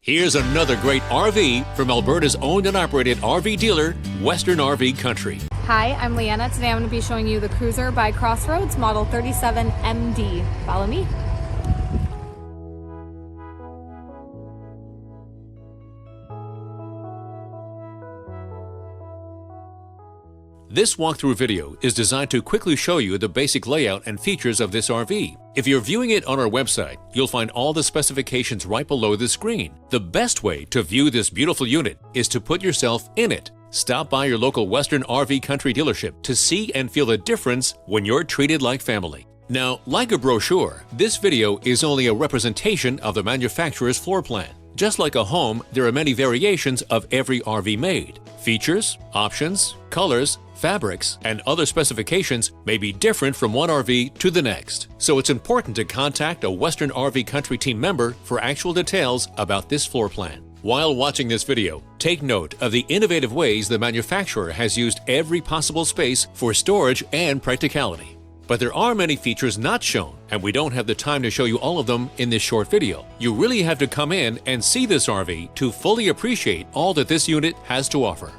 Here's another great RV from Alberta's owned and operated RV dealer, Western RV Country. Hi, I'm Leanna. Today I'm going to be showing you the Cruiser by CrossRoads model 37MD. Follow me. This walkthrough video is designed to quickly show you the basic layout and features of this RV. If you're viewing it on our website, you'll find all the specifications right below the screen. The best way to view this beautiful unit is to put yourself in it. Stop by your local Western RV Country dealership to see and feel the difference when you're treated like family. Now, like a brochure, this video is only a representation of the manufacturer's floor plan. Just like a home, there are many variations of every RV made. Features, options, colors, fabrics, and other specifications may be different from one RV to the next. So it's important to contact a Western RV Country team member for actual details about this floor plan. While watching this video, take note of the innovative ways the manufacturer has used every possible space for storage and practicality. But there are many features not shown, and we don't have the time to show you all of them in this short video. You really have to come in and see this RV to fully appreciate all that this unit has to offer.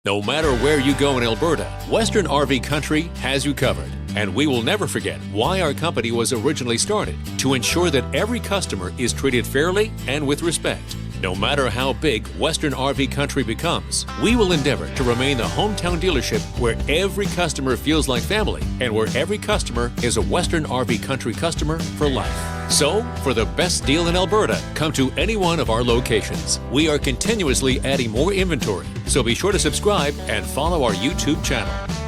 No matter where you go in Alberta, Western RV Country has you covered. And we will never forget why our company was originally started, to ensure that every customer is treated fairly and with respect. No matter how big Western RV Country becomes, we will endeavor to remain the hometown dealership where every customer feels like family and where every customer is a Western RV Country customer for life. So, for the best deal in Alberta, come to any one of our locations. We are continuously adding more inventory, so be sure to subscribe and follow our YouTube channel.